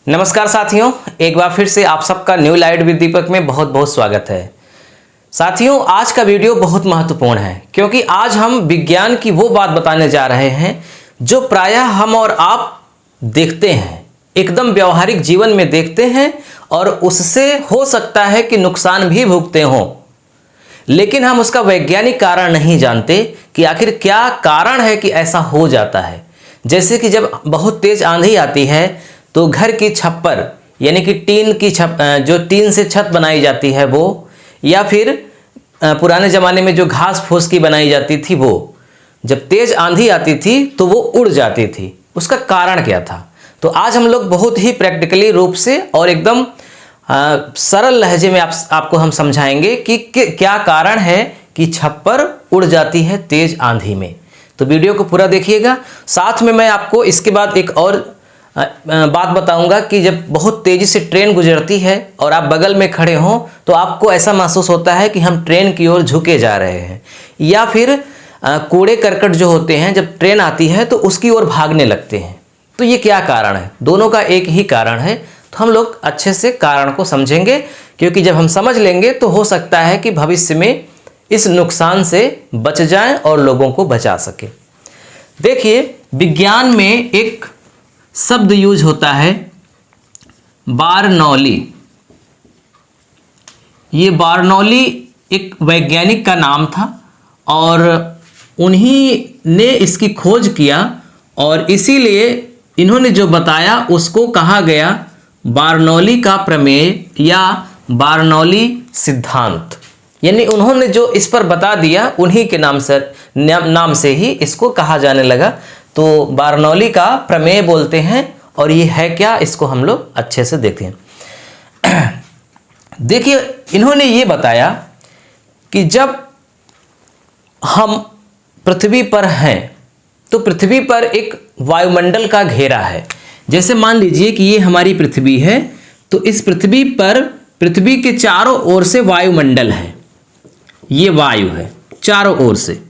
नमस्कार साथियों, एक बार फिर से आप सबका न्यू लाइट विद दीपक में बहुत बहुत स्वागत है। साथियों, आज का वीडियो बहुत महत्वपूर्ण है क्योंकि आज हम विज्ञान की वो बात बताने जा रहे हैं जो प्रायः हम और आप देखते हैं, एकदम व्यवहारिक जीवन में देखते हैं और उससे हो सकता है कि नुकसान भी भुगते हों, लेकिन हम उसका वैज्ञानिक कारण नहीं जानते कि आखिर क्या कारण है कि ऐसा हो जाता है। जैसे कि जब बहुत तेज आंधी आती है तो घर की छप्पर यानी कि जो टीन से छत बनाई जाती है वो, या फिर पुराने ज़माने में जो घास फूस की बनाई जाती थी वो जब तेज़ आंधी आती थी तो वो उड़ जाती थी। उसका कारण क्या था? तो आज हम लोग बहुत ही प्रैक्टिकली रूप से और एकदम सरल लहजे में आपको हम समझाएंगे कि क्या कारण है कि छप्पर उड़ जाती है तेज़ आंधी में। तो वीडियो को पूरा देखिएगा। साथ में मैं आपको इसके बाद एक और बात बताऊंगा कि जब बहुत तेज़ी से ट्रेन गुजरती है और आप बगल में खड़े हों तो आपको ऐसा महसूस होता है कि हम ट्रेन की ओर झुके जा रहे हैं, या फिर कूड़े करकट जो होते हैं जब ट्रेन आती है तो उसकी ओर भागने लगते हैं। तो ये क्या कारण है? दोनों का एक ही कारण है। तो हम लोग अच्छे से कारण को समझेंगे, क्योंकि जब हम समझ लेंगे तो हो सकता है कि भविष्य में इस नुकसान से बच जाएं और लोगों को बचा सके। देखिए, विज्ञान में एक शब्द यूज होता है बारनौली। ये बारनौली एक वैज्ञानिक का नाम था और उन्हीं ने इसकी खोज किया और इसीलिए इन्होंने जो बताया उसको कहा गया बारनौली का प्रमेय या बारनौली सिद्धांत। यानी उन्होंने जो इस पर बता दिया उन्हीं के नाम से ही इसको कहा जाने लगा। तो बारनौली का प्रमेय बोलते हैं। और ये है क्या, इसको हम लोग अच्छे से देखते हैं। देखिए, इन्होंने ये बताया कि जब हम पृथ्वी पर हैं तो पृथ्वी पर एक वायुमंडल का घेरा है। जैसे मान लीजिए कि ये हमारी पृथ्वी है, तो इस पृथ्वी पर पृथ्वी के चारों ओर से वायुमंडल है। ये वायु है चारों ओर से।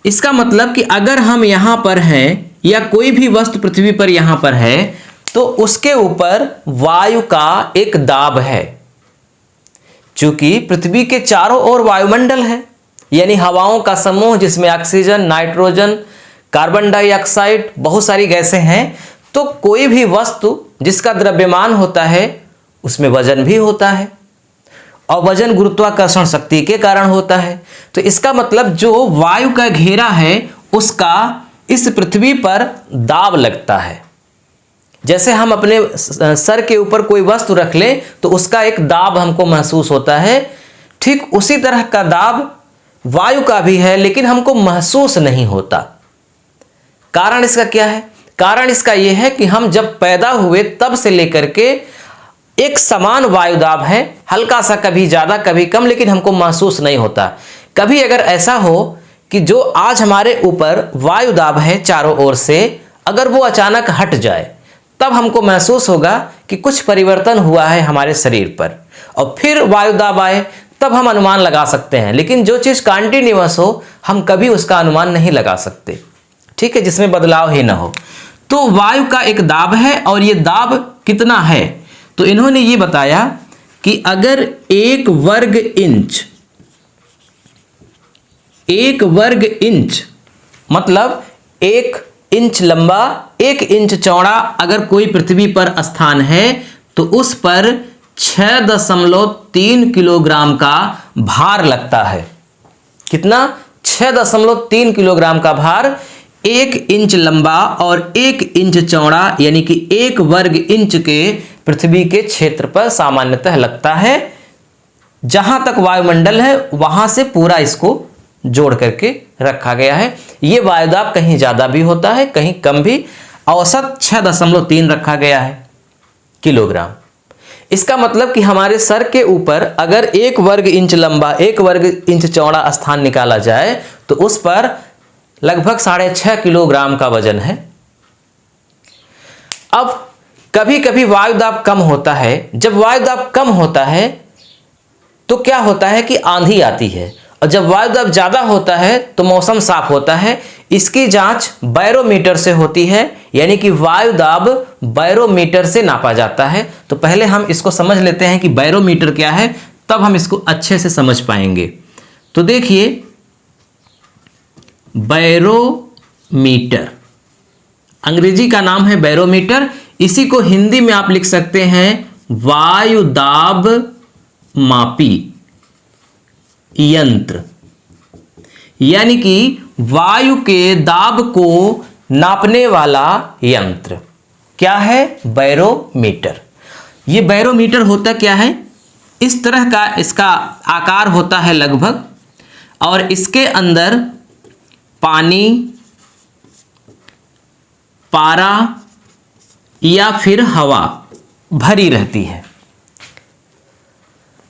इसका मतलब कि अगर हम यहाँ पर हैं या कोई भी वस्तु पृथ्वी पर यहाँ पर है तो उसके ऊपर वायु का एक दाब है। चूंकि पृथ्वी के चारों ओर वायुमंडल है, यानी हवाओं का समूह जिसमें ऑक्सीजन, नाइट्रोजन, कार्बन डाइऑक्साइड, बहुत सारी गैसें हैं, तो कोई भी वस्तु जिसका द्रव्यमान होता है उसमें वजन भी होता है और वजन गुरुत्वाकर्षण शक्ति के कारण होता है। तो इसका मतलब जो वायु का घेरा है उसका इस पृथ्वी पर दाब लगता है। जैसे हम अपने सर के ऊपर कोई वस्तु रख लें तो उसका एक दाब हमको महसूस होता है, ठीक उसी तरह का दाब वायु का भी है, लेकिन हमको महसूस नहीं होता। कारण इसका क्या है? कारण इसका यह है कि हम जब पैदा हुए तब से लेकर के एक समान वायु दाब है, हल्का सा कभी ज़्यादा कभी कम, लेकिन हमको महसूस नहीं होता। कभी अगर ऐसा हो कि जो आज हमारे ऊपर वायु दाब है चारों ओर से, अगर वो अचानक हट जाए तब हमको महसूस होगा कि कुछ परिवर्तन हुआ है हमारे शरीर पर, और फिर वायु दाब आए तब हम अनुमान लगा सकते हैं। लेकिन जो चीज़ कॉन्टिन्यूअस हो हम कभी उसका अनुमान नहीं लगा सकते, ठीक है, जिसमें बदलाव ही ना हो। तो वायु का एक दाब है और ये दाब कितना है? तो इन्होंने ये बताया कि अगर एक वर्ग इंच मतलब 1 इंच लंबा 1 इंच चौड़ा अगर कोई पृथ्वी पर स्थान है तो उस पर 6.3 किलोग्राम का भार लगता है। कितना? 6.3 किलोग्राम का भार 1 इंच लंबा और 1 इंच चौड़ा यानी कि 1 वर्ग इंच के पृथ्वी के क्षेत्र पर सामान्यतः लगता है। जहां तक वायुमंडल है वहां से पूरा इसको जोड़ करके रखा गया है। यह वायुदाब कहीं ज्यादा भी होता है, कहीं कम भी। औसत 6.3 रखा गया है किलोग्राम। इसका मतलब कि हमारे सर के ऊपर अगर 1 वर्ग इंच लंबा 1 वर्ग इंच चौड़ा स्थान निकाला जाए तो उस पर लगभग 6.5 किलोग्राम का वजन है। अब कभी कभी वायुदाब कम होता है। जब वायुदाब कम होता है तो क्या होता है कि आंधी आती है, और जब वायुदाब ज़्यादा होता है तो मौसम साफ होता है। इसकी जांच बैरोमीटर से होती है, यानी कि वायु दाब बैरोमीटर से नापा जाता है। तो पहले हम इसको समझ लेते हैं कि बैरोमीटर क्या है, तब हम इसको अच्छे से समझ पाएंगे। तो देखिए, बैरोमीटर अंग्रेजी का नाम है बैरोमीटर। इसी को हिंदी में आप लिख सकते हैं वायु दाब मापी यंत्र, यानी कि वायु के दाब को नापने वाला यंत्र क्या है, बैरोमीटर। ये बैरोमीटर होता क्या है, इस तरह का इसका आकार होता है लगभग, और इसके अंदर पानी, पारा या फिर हवा भरी रहती है।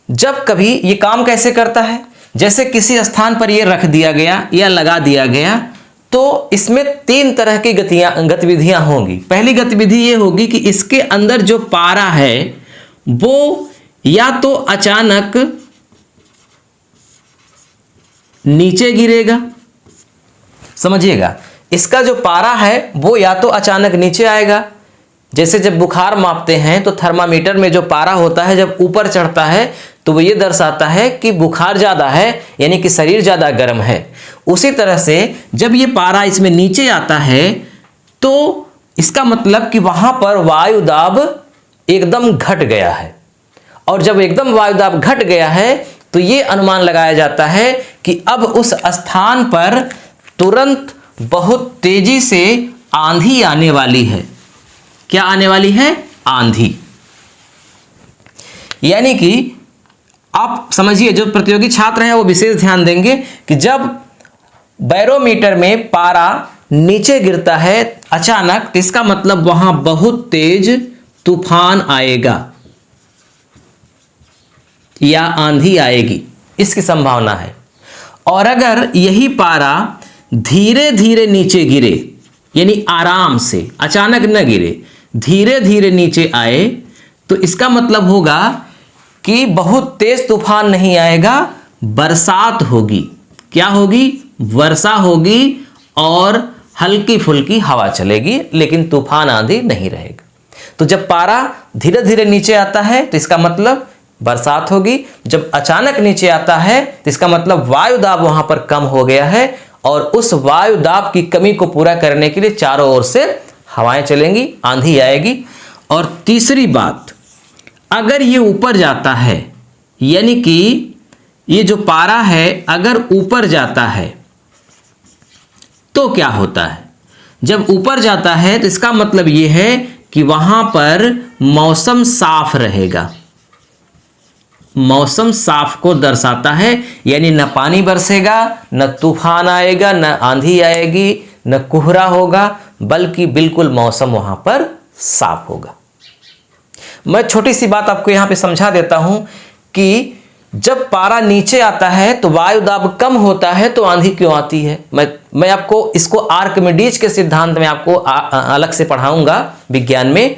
जब कभी ये काम कैसे करता है, जैसे किसी स्थान पर ये रख दिया गया या लगा दिया गया, तो इसमें 3 तरह की गतिविधियां होंगी। पहली गतिविधि ये होगी कि इसके अंदर जो पारा है वो या तो अचानक नीचे गिरेगा, समझिएगा, इसका जो पारा है वो या तो अचानक नीचे आएगा। जैसे जब बुखार मापते हैं तो थर्मामीटर में जो पारा होता है जब ऊपर चढ़ता है तो वो ये दर्शाता है कि बुखार ज़्यादा है, यानी कि शरीर ज़्यादा गर्म है। उसी तरह से जब ये पारा इसमें नीचे आता है तो इसका मतलब कि वहाँ पर वायु दाब एकदम घट गया है, और जब एकदम वायु दाब घट गया है तो ये अनुमान लगाया जाता है कि अब उस स्थान पर तुरंत बहुत तेजी से आंधी आने वाली है। क्या आने वाली है, आंधी। यानी कि आप समझिए, जो प्रतियोगी छात्र हैं वो विशेष ध्यान देंगे कि जब बैरोमीटर में पारा नीचे गिरता है अचानक, तो इसका मतलब वहां बहुत तेज तूफान आएगा या आंधी आएगी, इसकी संभावना है। और अगर यही पारा धीरे धीरे नीचे गिरे, यानी आराम से, अचानक न गिरे, धीरे धीरे नीचे आए, तो इसका मतलब होगा कि बहुत तेज तूफान नहीं आएगा, बरसात होगी। क्या होगी, वर्षा होगी, और हल्की फुल्की हवा चलेगी, लेकिन तूफान आंधी नहीं रहेगा। तो जब पारा धीरे धीरे नीचे आता है तो इसका मतलब बरसात होगी। जब अचानक नीचे आता है तो इसका मतलब वायु दाब वहां पर कम हो गया है, और उस वायु दाब की कमी को पूरा करने के लिए चारों ओर से हवाएं चलेंगी, आंधी आएगी। और तीसरी बात, अगर ये ऊपर जाता है, यानी कि ये जो पारा है अगर ऊपर जाता है तो क्या होता है, जब ऊपर जाता है तो इसका मतलब ये है कि वहां पर मौसम साफ रहेगा। मौसम साफ को दर्शाता है, यानी न पानी बरसेगा, न तूफान आएगा, न आंधी आएगी, न कोहरा होगा, बल्कि बिल्कुल मौसम वहां पर साफ होगा। मैं छोटी सी बात आपको यहां पे समझा देता हूं कि जब पारा नीचे आता है तो वायु दाब कम होता है, तो आंधी क्यों आती है। मैं आपको इसको आर्किमिडीज के सिद्धांत में आपको अलग से पढ़ाऊंगा विज्ञान में,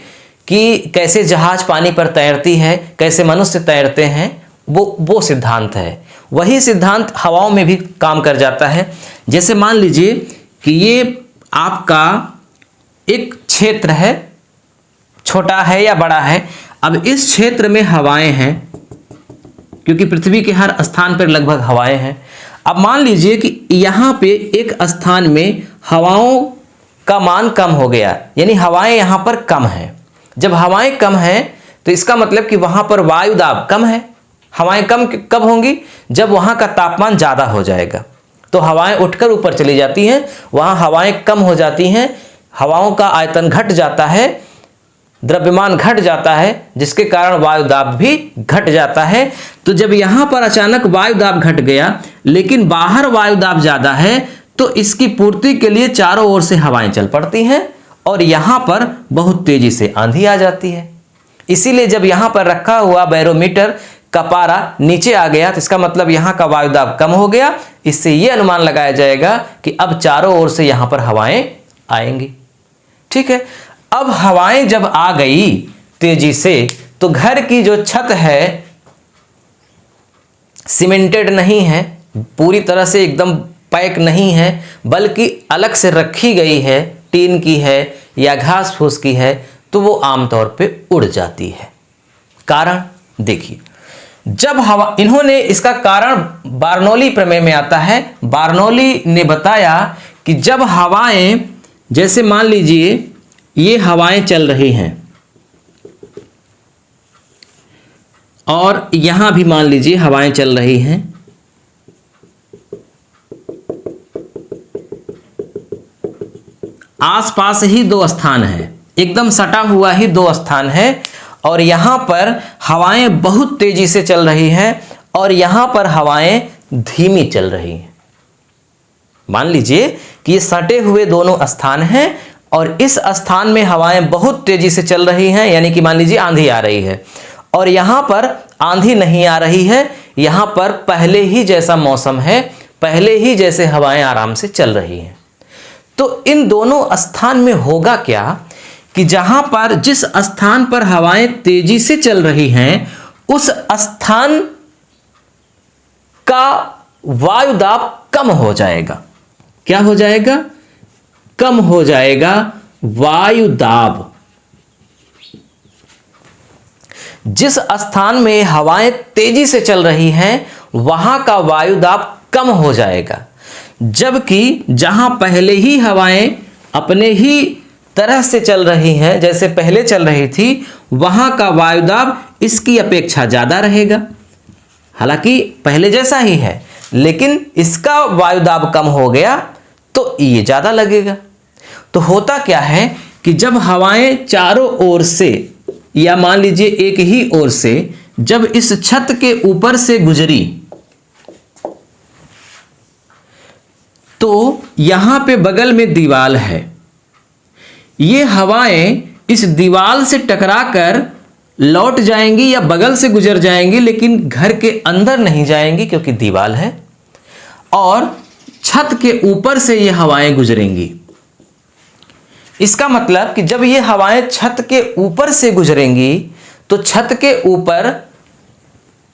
कि कैसे जहाज पानी पर तैरती है, कैसे मनुष्य तैरते हैं, वो सिद्धांत है। वही सिद्धांत हवाओं में भी काम कर जाता है। जैसे मान लीजिए कि ये आपका एक क्षेत्र है, छोटा है या बड़ा है। अब इस क्षेत्र में हवाएं हैं, क्योंकि पृथ्वी के हर स्थान पर लगभग हवाएं हैं। अब मान लीजिए कि यहाँ पे एक स्थान में हवाओं का मान कम हो गया, यानी हवाएं यहाँ पर कम हैं। जब हवाएं कम हैं तो इसका मतलब कि वहां पर वायु दाब कम है। हवाएं कम कब होंगी, जब वहां का तापमान ज्यादा हो जाएगा, तो हवाएं उठकर ऊपर चली जाती हैं, वहां हवाएं कम हो जाती हैं, हवाओं का आयतन घट जाता है, द्रव्यमान घट जाता है, जिसके कारण वायु दाब भी घट जाता है। तो जब यहां पर अचानक वायु दाब घट गया, लेकिन बाहर वायु दाब ज्यादा है, तो इसकी पूर्ति के लिए चारों ओर से हवाएं चल पड़ती हैं, और यहां पर बहुत तेजी से आंधी आ जाती है। इसीलिए जब यहां पर रखा हुआ बैरोमीटर का पारा नीचे आ गया, तो इसका मतलब यहां का वायु दाब कम हो गया। इससे यह अनुमान लगाया जाएगा कि अब चारों ओर से यहां पर हवाएं आएंगी। ठीक है, अब हवाएं जब आ गई तेजी से, तो घर की जो छत है सीमेंटेड नहीं है, पूरी तरह से एकदम पैक नहीं है, बल्कि अलग से रखी गई है, टीन की है या घास फूस की है तो वो आमतौर पे उड़ जाती है। कारण देखिए, जब हवा, इन्होंने इसका कारण बार्नौली प्रमेय में आता है। बार्नौली ने बताया कि जब हवाएं, जैसे मान लीजिए ये हवाएं चल रही हैं और यहां भी मान लीजिए हवाएं चल रही हैं, आसपास ही दो स्थान है, एकदम सटा हुआ ही दो स्थान है, और यहां पर हवाएं बहुत तेजी से चल रही हैं और यहां पर हवाएं धीमी चल रही हैं। मान लीजिए कि ये सटे हुए दोनों स्थान हैं और इस स्थान में हवाएं बहुत तेजी से चल रही हैं, यानी कि मान लीजिए आंधी आ रही है, और यहां पर आंधी नहीं आ रही है, यहां पर पहले ही जैसा मौसम है, पहले ही जैसे हवाएं आराम से चल रही हैं। तो इन दोनों स्थान में होगा क्या कि जहां पर, जिस स्थान पर हवाएं तेजी से चल रही हैं उस स्थान का वायुदाब कम हो जाएगा। क्या हो जाएगा? कम हो जाएगा वायुदाब। जिस स्थान में हवाएं तेजी से चल रही हैं वहां का वायुदाब कम हो जाएगा, जबकि जहां पहले ही हवाएं अपने ही तरह से चल रही हैं, जैसे पहले चल रही थी, वहां का वायुदाब इसकी अपेक्षा ज्यादा रहेगा। हालांकि पहले जैसा ही है लेकिन इसका वायुदाब कम हो गया तो ये ज्यादा लगेगा। तो होता क्या है कि जब हवाएं चारों ओर से, या मान लीजिए एक ही ओर से, जब इस छत के ऊपर से गुजरी तो यहां पे बगल में दीवार है, ये हवाएं इस दीवार से टकराकर लौट जाएंगी या बगल से गुजर जाएंगी, लेकिन घर के अंदर नहीं जाएंगी क्योंकि दीवार है, और छत के ऊपर से ये हवाएं गुजरेंगी। इसका मतलब कि जब ये हवाएं छत के ऊपर से गुजरेंगी तो छत के ऊपर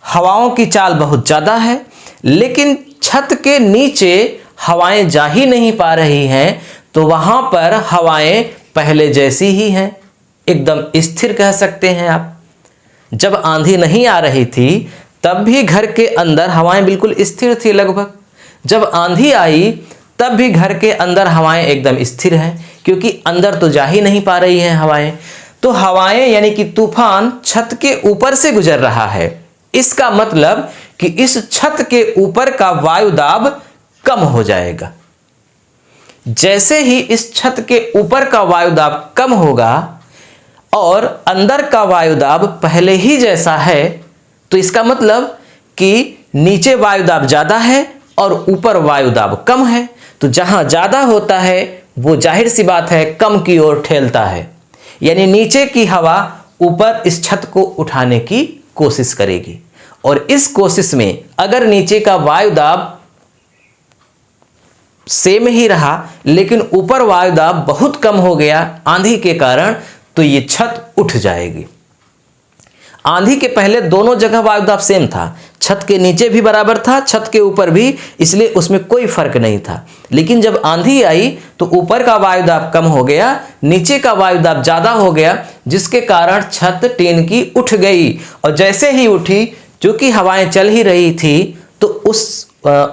हवाओं की चाल बहुत ज्यादा है, लेकिन छत के नीचे हवाएं जा ही नहीं पा रही हैं, तो वहां पर हवाएं पहले जैसी ही हैं, एकदम स्थिर कह सकते हैं आप। जब आंधी नहीं आ रही थी तब भी घर के अंदर हवाएं बिल्कुल स्थिर थी लगभग, जब आंधी आई तब भी घर के अंदर हवाएं एकदम स्थिर हैं, क्योंकि अंदर तो जा ही नहीं पा रही हैं हवाएं। तो हवाएं यानी कि तूफान छत के ऊपर से गुजर रहा है, इसका मतलब कि इस छत के ऊपर का वायुदाब कम हो जाएगा। जैसे ही इस छत के ऊपर का वायुदाब कम होगा और अंदर का वायुदाब पहले ही जैसा है, तो इसका मतलब कि नीचे वायुदाब ज्यादा है और ऊपर वायुदाब कम है। तो जहां ज्यादा होता है वो जाहिर सी बात है कम की ओर ठेलता है, यानी नीचे की हवा ऊपर इस छत को उठाने की कोशिश करेगी, और इस कोशिश में अगर नीचे का वायुदाब सेम ही रहा लेकिन ऊपर वायुदाब बहुत कम हो गया आंधी के कारण, तो ये छत उठ जाएगी। आंधी के पहले दोनों जगह वायुदाब सेम था, छत के नीचे भी बराबर था, छत के ऊपर भी, इसलिए उसमें कोई फर्क नहीं था। लेकिन जब आंधी आई तो ऊपर का वायुदाब कम हो गया, नीचे का वायुदाब ज्यादा हो गया, जिसके कारण छत टीन की उठ गई, और जैसे ही उठी, चूंकि हवाएं चल ही रही थी, तो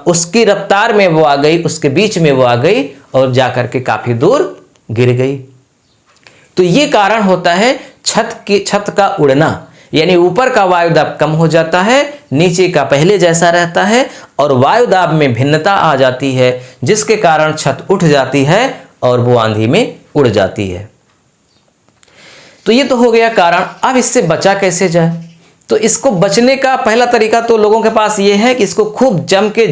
उसकी रफ्तार में वो आ गई, उसके बीच में वो आ गई और जाकर के काफी दूर गिर गई। तो ये कारण होता है छत का उड़ना, यानी ऊपर का वायुदाब कम हो जाता है, नीचे का पहले जैसा रहता है, और वायुदाब में भिन्नता आ जाती है, जिसके कारण छत उठ जाती है और वो आंधी में उड़ जाती है। तो ये तो हो गया कारण। अब इससे बचा कैसे जाए? तो इसको बचने का पहला तरीका तो लोगों के पास ये है कि इसको खूब जम के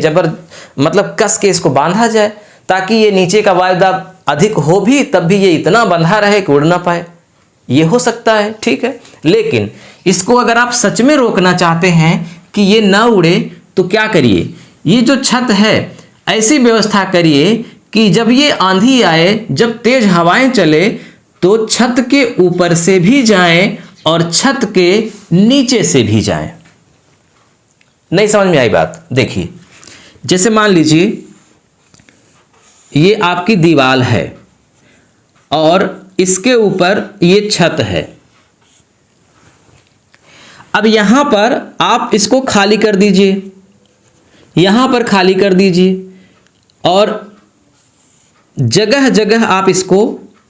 मतलब कस के इसको बांधा जाए, ताकि ये नीचे का वायुदाब अधिक हो भी तब भी ये इतना बंधा रहे कि उड़ ना पाए। ये हो सकता है, ठीक है, लेकिन इसको अगर आप सच में रोकना चाहते हैं कि ये ना उड़े तो क्या करिए, ये जो छत है ऐसी व्यवस्था करिए कि जब ये आंधी आए, जब तेज हवाएं चले, तो छत के ऊपर से भी जाएं और छत के नीचे से भी जाएं। नहीं समझ में आई बात? देखिए, जैसे मान लीजिए ये आपकी दीवार है और इसके ऊपर ये छत है। अब यहां पर आप इसको खाली कर दीजिए, यहां पर खाली कर दीजिए और जगह जगह आप इसको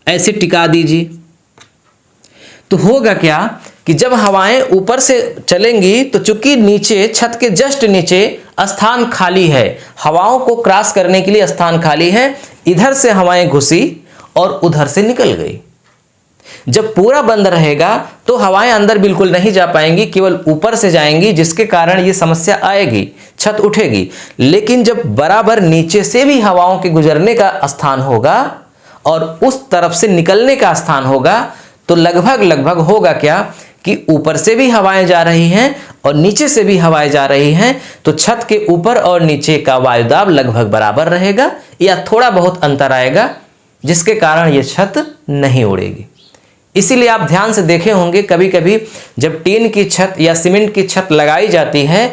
ऐसे टिका दीजिए। तो होगा क्या कि जब हवाएं ऊपर से चलेंगी तो चूंकि नीचे छत के जस्ट नीचे स्थान खाली है, हवाओं को क्रॉस करने के लिए स्थान खाली है, इधर से हवाएं घुसी और उधर से निकल गई। जब पूरा बंद रहेगा तो हवाएं अंदर बिल्कुल नहीं जा पाएंगी, केवल ऊपर से जाएंगी, जिसके कारण ये समस्या आएगी, छत उठेगी। लेकिन जब बराबर नीचे से भी हवाओं के गुजरने का स्थान होगा और उस तरफ से निकलने का स्थान होगा तो लगभग होगा क्या कि ऊपर से भी हवाएं जा रही हैं और नीचे से भी हवाएं जा रही हैं, तो छत के ऊपर और नीचे का वायुदाब लगभग बराबर रहेगा या थोड़ा बहुत अंतर आएगा, जिसके कारण यह छत नहीं उड़ेगी। इसीलिए आप ध्यान से देखे होंगे कभी कभी जब टीन की छत या सीमेंट की छत लगाई जाती है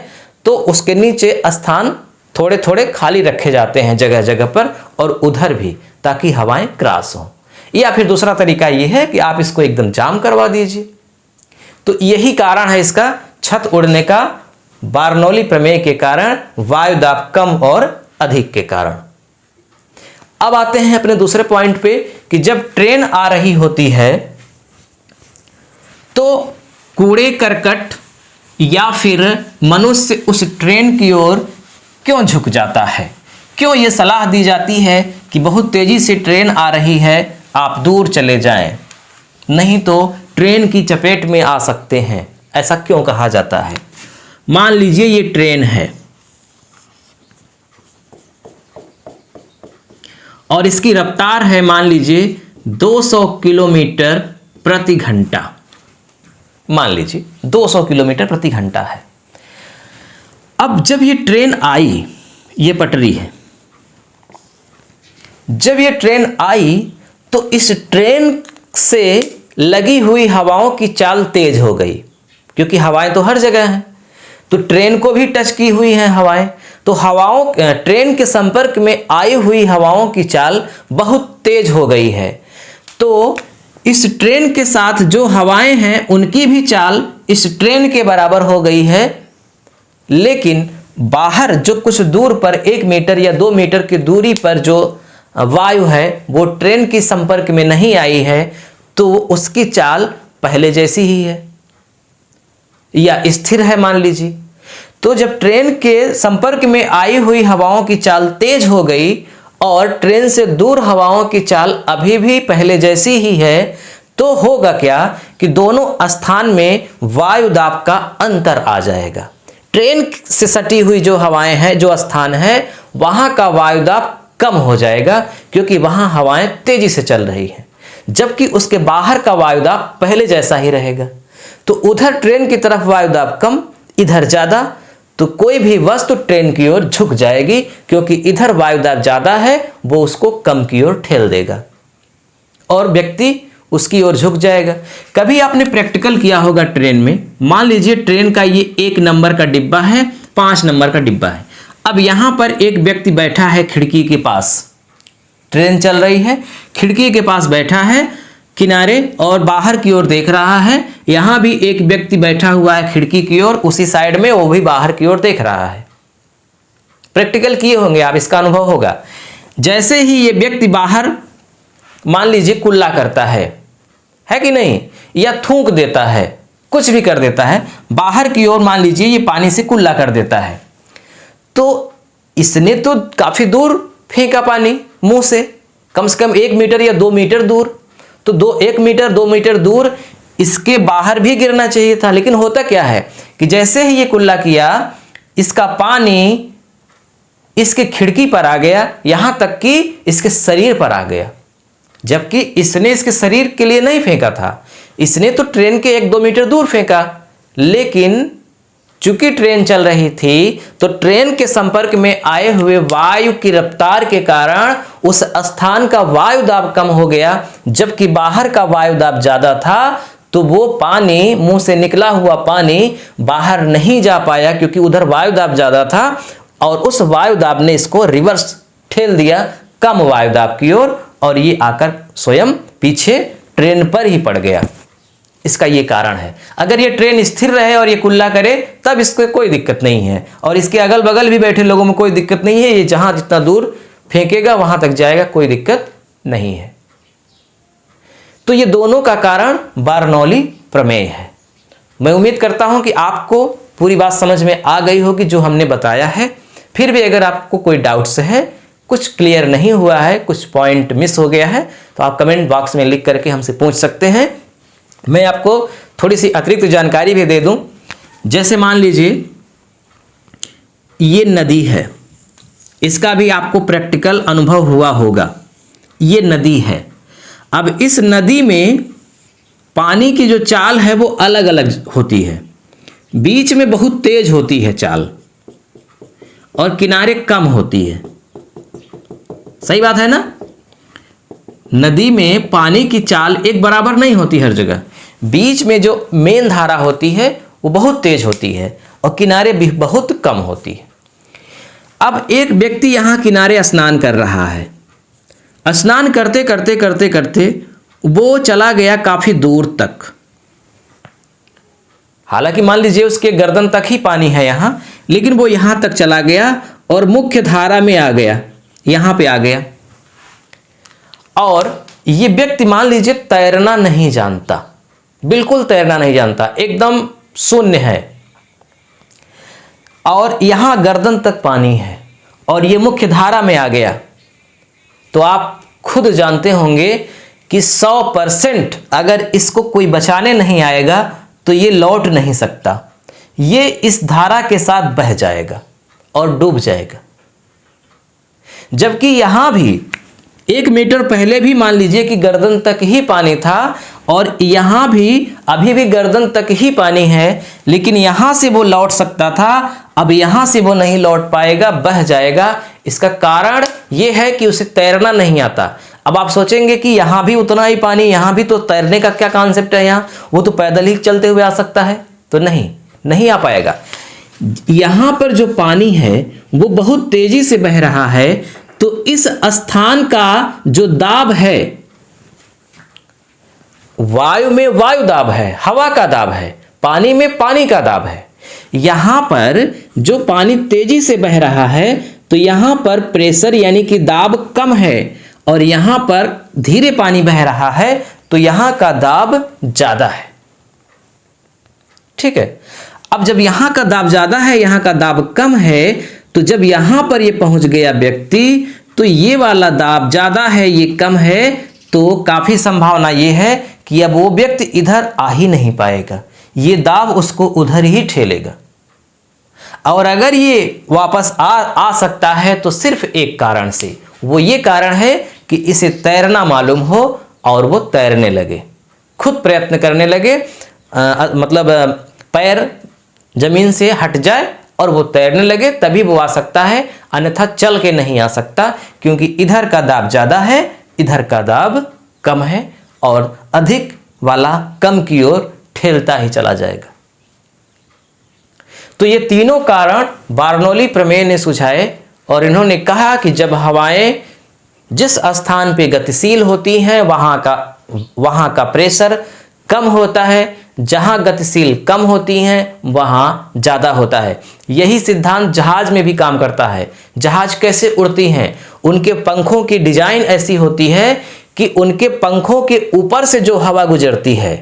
तो उसके नीचे स्थान थोड़े थोड़े खाली रखे जाते हैं जगह जगह पर और उधर भी, ताकि हवाएं क्रॉस हों। या फिर दूसरा तरीका यह है कि आप इसको एकदम जाम करवा दीजिए। तो यही कारण है इसका छत उड़ने का, बार्नौली प्रमेय के कारण, वायुदाब कम और अधिक के कारण। अब आते हैं अपने दूसरे पॉइंट पे कि जब ट्रेन आ रही होती है तो कूड़े करकट या फिर मनुष्य उस ट्रेन की ओर क्यों झुक जाता है? क्यों यह सलाह दी जाती है कि बहुत तेजी से ट्रेन आ रही है, आप दूर चले जाएं, नहीं तो ट्रेन की चपेट में आ सकते हैं? ऐसा क्यों कहा जाता है? मान लीजिए ये ट्रेन है और इसकी रफ्तार है मान लीजिए 200 किलोमीटर प्रति घंटा। मान लीजिए 200 किलोमीटर प्रति घंटा है। अब जब ये ट्रेन आई, ये पटरी है, जब ये ट्रेन आई तो इस ट्रेन से लगी हुई हवाओं की चाल तेज हो गई, क्योंकि हवाएं तो हर जगह हैं, तो ट्रेन को भी टच की हुई हैं हवाएं, तो हवाओं ट्रेन के संपर्क में आई हुई हवाओं की चाल बहुत तेज हो गई है। तो इस ट्रेन के साथ जो हवाएं हैं उनकी भी चाल इस ट्रेन के बराबर हो गई है, लेकिन बाहर जो कुछ दूर पर 1 मीटर या 2 मीटर की दूरी पर जो वायु है वो ट्रेन की संपर्क में नहीं आई है, तो उसकी चाल पहले जैसी ही है या स्थिर है मान लीजिए। तो जब ट्रेन के संपर्क में आई हुई हवाओं की चाल तेज हो गई और ट्रेन से दूर हवाओं की चाल अभी भी पहले जैसी ही है, तो होगा क्या कि दोनों स्थान में वायुदाब का अंतर आ जाएगा। ट्रेन से सटी हुई जो हवाएं हैं, जो स्थान है, वहां का वायुदाब कम हो जाएगा क्योंकि वहां हवाएं तेजी से चल रही हैं, जबकि उसके बाहर का वायुदाब पहले जैसा ही रहेगा। तो उधर ट्रेन की तरफ वायुदाब कम, इधर ज्यादा, तो कोई भी वस्तु ट्रेन की ओर झुक जाएगी क्योंकि इधर वायुदाब ज्यादा है, वो उसको कम की ओर ठेल देगा और व्यक्ति उसकी ओर झुक जाएगा। कभी आपने प्रैक्टिकल किया होगा ट्रेन में, मान लीजिए ट्रेन का ये 1 नंबर का डिब्बा है, 5 नंबर का डिब्बा है। अब यहां पर एक व्यक्ति बैठा है खिड़की के पास, ट्रेन चल रही है, खिड़की के पास बैठा है किनारे और बाहर की ओर देख रहा है। यहां भी एक व्यक्ति बैठा हुआ है खिड़की की ओर, उसी साइड में, वो भी बाहर की ओर देख रहा है। प्रैक्टिकल किए होंगे आप, इसका अनुभव होगा। जैसे ही ये व्यक्ति बाहर मान लीजिए कुल्ला करता है कि नहीं, या थूक देता है, कुछ भी कर देता है, बाहर की ओर मान लीजिए ये पानी से कुल्ला कर देता है, तो इसने तो काफी दूर फेंका पानी मुंह से कम 1 मीटर या 2 मीटर दूर, तो 1 मीटर 2 मीटर दूर इसके बाहर भी गिरना चाहिए था। लेकिन होता क्या है कि जैसे ही ये कुल्ला किया, इसका पानी इसके खिड़की पर आ गया, यहां तक कि इसके शरीर पर आ गया, जबकि इसने इसके शरीर के लिए नहीं फेंका था, इसने तो ट्रेन के 1-2 मीटर दूर फेंका। लेकिन चूंकि ट्रेन चल रही थी तो ट्रेन के संपर्क में आए हुए वायु की रफ्तार के कारण उस स्थान का वायुदाब कम हो गया, जबकि बाहर का वायुदाब ज्यादा था, तो वो पानी, मुंह से निकला हुआ पानी बाहर नहीं जा पाया क्योंकि उधर वायुदाब ज्यादा था और उस वायुदाब ने इसको रिवर्स ठेल दिया कम वायुदाब की ओर, और ये आकर स्वयं पीछे ट्रेन पर ही पड़ गया। इसका ये कारण है। अगर ये ट्रेन स्थिर रहे और ये कुल्ला करे तब इसको कोई दिक्कत नहीं है, और इसके अगल बगल भी बैठे लोगों में कोई दिक्कत नहीं है। ये जहां जितना दूर फेंकेगा वहां तक जाएगा, कोई दिक्कत नहीं है। तो ये दोनों का कारण बार्नौली प्रमेय है। मैं उम्मीद करता हूं कि आपको पूरी बात समझ में आ गई होगी जो हमने बताया है। फिर भी अगर आपको कोई डाउट्स है, कुछ क्लियर नहीं हुआ है, कुछ पॉइंट मिस हो गया है, तो आप कमेंट बॉक्स में लिख करके हमसे पूछ सकते हैं। मैं आपको थोड़ी सी अतिरिक्त जानकारी भी दे दूं। जैसे मान लीजिए ये नदी है, इसका भी आपको प्रैक्टिकल अनुभव हुआ होगा। ये नदी है। अब इस नदी में पानी की जो चाल है वो अलग अलग होती है। बीच में बहुत तेज होती है चाल और किनारे कम होती है। सही बात है ना? नदी में पानी की चाल एक बराबर नहीं होती हर जगह। बीच में जो मेन धारा होती है वो बहुत तेज होती है और किनारे भी बहुत कम होती है। अब एक व्यक्ति यहां किनारे स्नान कर रहा है। स्नान करते करते करते करते वो चला गया काफी दूर तक। हालांकि मान लीजिए उसके गर्दन तक ही पानी है यहां, लेकिन वो यहां तक चला गया और मुख्य धारा में आ गया, यहां पे आ गया। और ये व्यक्ति मान लीजिए तैरना नहीं जानता, बिल्कुल तैरना नहीं जानता, एकदम शून्य है, और यहां गर्दन तक पानी है और ये मुख्य धारा में आ गया। तो आप खुद जानते होंगे कि 100% अगर इसको कोई बचाने नहीं आएगा तो ये लौट नहीं सकता। ये इस धारा के साथ बह जाएगा और डूब जाएगा। जबकि यहां भी 1 मीटर पहले भी मान लीजिए कि गर्दन तक ही पानी था और यहां भी अभी भी गर्दन तक ही पानी है, लेकिन यहां से वो लौट सकता था, अब यहां से वो नहीं लौट पाएगा, बह जाएगा। इसका कारण यह है कि उसे तैरना नहीं आता। अब आप सोचेंगे कि यहां भी उतना ही पानी, यहां भी, तो तैरने का क्या कॉन्सेप्ट है यहां? वो तो पैदल ही चलते हुए आ सकता है। तो नहीं आ पाएगा। यहां पर जो पानी है वो बहुत तेजी से बह रहा है, तो इस स्थान का जो दाब है, वायु में वायु दाब है, हवा का दाब है, पानी में पानी का दाब है। यहां पर जो पानी तेजी से बह रहा है तो यहां पर प्रेशर यानी कि दाब कम है, और यहां पर धीरे पानी बह रहा है तो यहां का दाब ज्यादा है। ठीक है। अब जब यहां का दाब ज्यादा है, यहां का दाब कम है, तो जब यहां पर ये पहुंच गया व्यक्ति, तो ये वाला दाब ज्यादा है, ये कम है, तो काफी संभावना ये है कि अब वो व्यक्ति इधर आ ही नहीं पाएगा। ये दाब उसको उधर ही ठेलेगा। और अगर ये वापस आ सकता है तो सिर्फ एक कारण से, वो ये कारण है कि इसे तैरना मालूम हो और वो तैरने लगे, खुद प्रयत्न करने लगे, मतलब पैर जमीन से हट जाए और वो तैरने लगे, तभी वो आ सकता है, अन्यथा चल के नहीं आ सकता, क्योंकि इधर का दाब ज्यादा है, इधर का दाब कम है, और अधिक वाला कम की ओर ठेलता ही चला जाएगा। तो ये तीनों कारण बार्नौली प्रमेय ने सुझाए, और इन्होंने कहा कि जब हवाएं जिस स्थान पे गतिशील होती हैं वहां का प्रेशर कम होता है, जहां गतिशील कम होती हैं वहां ज्यादा होता है। यही सिद्धांत जहाज में भी काम करता है। जहाज कैसे उड़ती हैं? उनके पंखों की डिजाइन ऐसी होती है कि उनके पंखों के ऊपर से जो हवा गुजरती है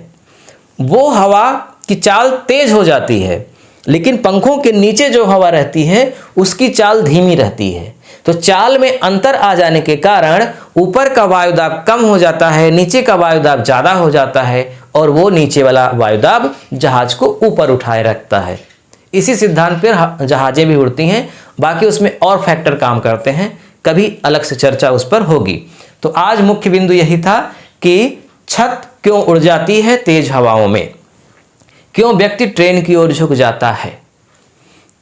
वो हवा की चाल तेज हो जाती है, लेकिन पंखों के नीचे जो हवा रहती है उसकी चाल धीमी रहती है। तो चाल में अंतर आ जाने के कारण ऊपर का वायुदाब कम हो जाता है, नीचे का वायुदाब ज्यादा हो जाता है, और वो नीचे वाला वायुदाब जहाज को ऊपर उठाए रखता है। इसी सिद्धांत पर जहाजें भी उड़ती हैं। बाकी उसमें और फैक्टर काम करते हैं, कभी अलग से चर्चा उस पर होगी। तो आज मुख्य बिंदु यही था कि छत क्यों उड़ जाती है तेज हवाओं में, क्यों व्यक्ति ट्रेन की ओर झुक जाता है।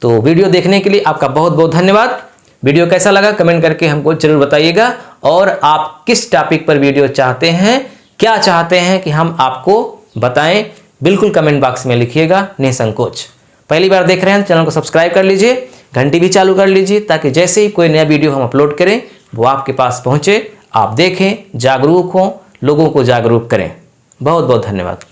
तो वीडियो देखने के लिए आपका बहुत बहुत धन्यवाद। वीडियो कैसा लगा कमेंट करके हमको जरूर बताइएगा, और आप किस टॉपिक पर वीडियो चाहते हैं, क्या चाहते हैं कि हम आपको बताएं, बिल्कुल कमेंट बॉक्स में लिखिएगा निसंकोच। पहली बार देख रहे हैं चैनल को सब्सक्राइब कर लीजिए, घंटी भी चालू कर लीजिए, ताकि जैसे ही कोई नया वीडियो हम अपलोड करें वो आपके पास पहुंचे, आप देखें, जागरूक हों, लोगों को जागरूक करें। बहुत बहुत धन्यवाद।